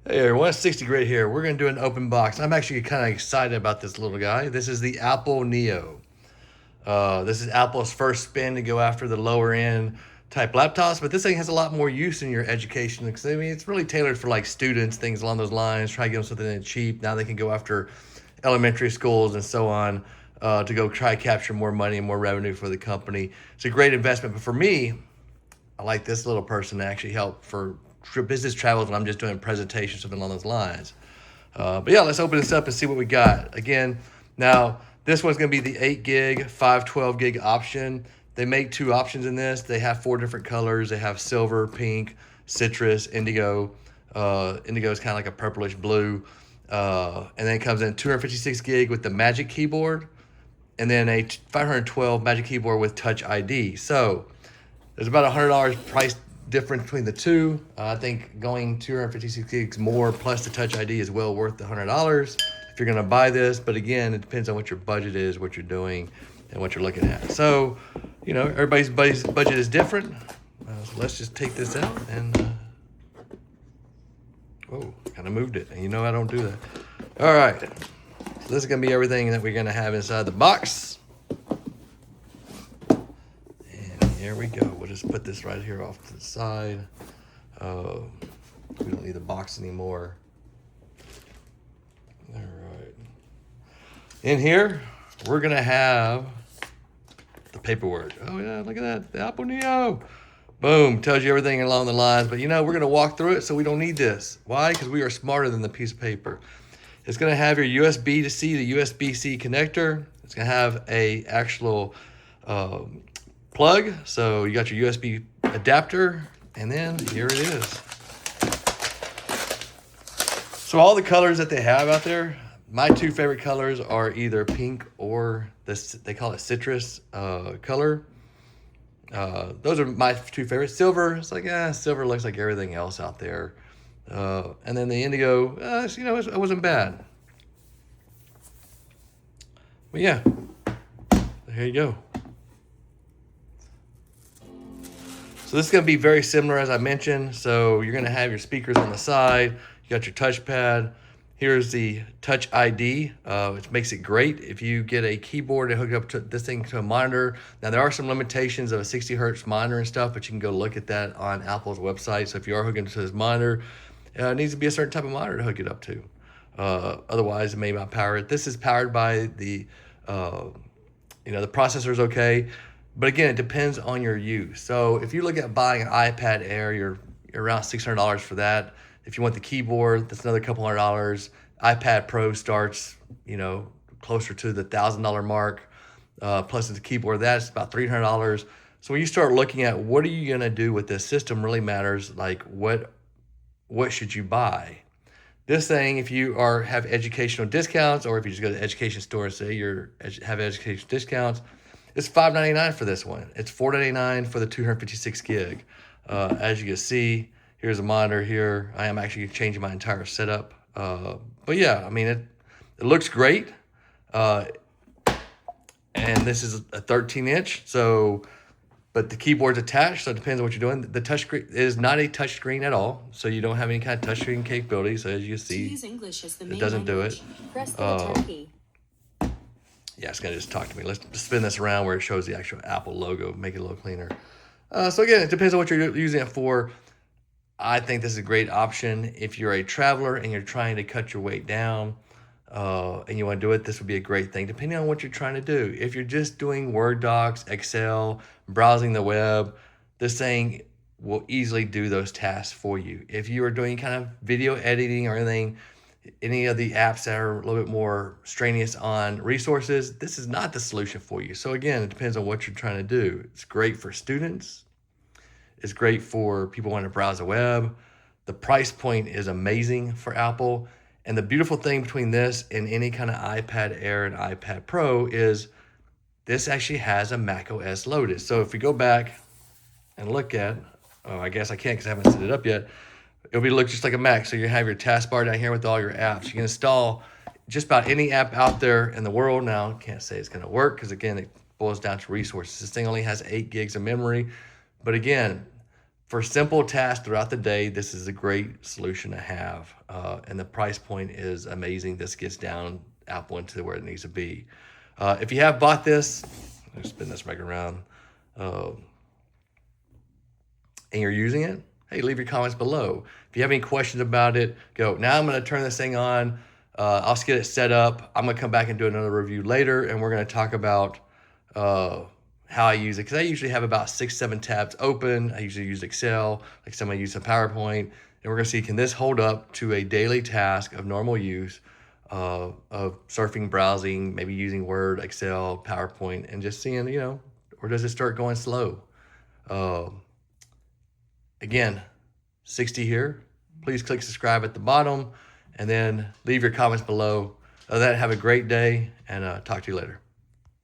Hey everyone, 60 Grit here. We're going to do an open box. I'm actually kind of excited about this little guy. This is the Apple Neo. This is Apple's first spin to go after the lower end type laptops, but this thing has a lot more use in your education. Because I mean, it's really tailored for like students, things along those lines. Try to give them something that's cheap. Now they can go after elementary schools and so on to go try to capture more money and more revenue for the company. It's a great investment, but for me, I like this little person to actually help for business travels when I'm just doing presentations, something along those lines. But yeah, let's open this up and see what we got. Again, now this one's going to be the 8 gig, 512 gig option. They make two options in this. They have 4 different colors. They have silver, pink, citrus, indigo. Indigo is kind of like a purplish blue. And then it comes in 256 gig with the Magic Keyboard, and then a 512 Magic Keyboard with Touch ID. So there's about $100 price difference between the two. I think going 256 gigs more plus the Touch ID is well worth the $100 if you're going to buy this. But again, it depends on what your budget is, what you're doing, and what you're looking at. So, you know, everybody's budget is different. So let's just take this out and, oh, kind of moved it. And you know I don't do that. All right. So this is going to be everything that we're going to have inside the box. Here we go. We'll just put this right here off to the side. We don't need the box anymore. All right. In here, we're going to have the paperwork. Oh, yeah, look at that. The Apple Neo. Boom. Tells you everything along the lines. But, you know, we're going to walk through it, so we don't need this. Why? Because we are smarter than the piece of paper. It's going to have your USB to C to USB-C connector. It's going to have a actual plug. So you got your USB adapter, and then here it is. So all the colors that they have out there, my two favorite colors are either pink or this, they call it citrus color. Those are my two favorites. Silver, it's like, silver looks like everything else out there. And then the indigo, you know, it wasn't bad. But yeah, here you go. So this is going to be very similar as I mentioned. So you're going to have your speakers on the side. You got your touchpad. Here's the Touch ID, which makes it great if you get a keyboard and hook up to this thing to a monitor. Now there are some limitations of a 60 hertz monitor and stuff, but you can go look at that on Apple's website. So if you are hooking to this monitor, it needs to be a certain type of monitor to hook it up to. Otherwise, it may not power it. This is powered by the, you know, the processor is okay. But again, it depends on your use. So if you look at buying an iPad Air, you're around $600 for that. If you want the keyboard, that's another couple $100. iPad Pro starts, you know, closer to the $1,000 mark. Plus the keyboard, that's about $300. So when you start looking at what are you gonna do with this system really matters, like what should you buy? This thing, if you have educational discounts, or if you just go to the education store and say have education discounts, it's $599 for this one. It's $499 for the 256 gig. As you can see, here's a monitor here. I am actually changing my entire setup. But yeah, I mean, it looks great. And this is a 13-inch, so, but the keyboard's attached, so it depends on what you're doing. The touchscreen is not a touchscreen at all, so you don't have any kind of touchscreen capability. So as you see, it doesn't do it. Press the return key. Yeah, it's going to just talk to me. Let's spin this around where it shows the actual Apple logo, make it a little cleaner. So again, it depends on what you're using it for. I think this is a great option. If you're a traveler and you're trying to cut your weight down and you want to do it, this would be a great thing, depending on what you're trying to do. If you're just doing Word docs, Excel, browsing the web, this thing will easily do those tasks for you. If you are doing kind of video editing or anything, any of the apps that are a little bit more strenuous on resources, this is not the solution for you. So again, it depends on what you're trying to do. It's great for students. It's great for people wanting to browse the web. The price point is amazing for Apple. And the beautiful thing between this and any kind of iPad Air and iPad Pro is this actually has a macOS loaded. So if we go back and look at, oh, I guess I can't because I haven't set it up yet. It'll look just like a Mac. So you have your taskbar down here with all your apps. You can install just about any app out there in the world. Now, can't say it's going to work because, again, it boils down to resources. This thing only has 8 gigs of memory. But again, for simple tasks throughout the day, this is a great solution to have. And the price point is amazing. This gets down Apple into where it needs to be. If you have bought this, let's spin this back around, and you're using it, hey, leave your comments below. If you have any questions about it, go. Now I'm going to turn this thing on. I'll just get it set up. I'm going to come back and do another review later, and we're going to talk about how I use it, because I usually have about 6-7 tabs open. I usually use Excel, like somebody use a PowerPoint, and we're going to see, can this hold up to a daily task of normal use of surfing, browsing, maybe using Word, Excel, PowerPoint, and just seeing, or does it start going slow? Again, 60 here. Please click subscribe at the bottom, and then leave your comments below. Other than that, have a great day, and talk to you later.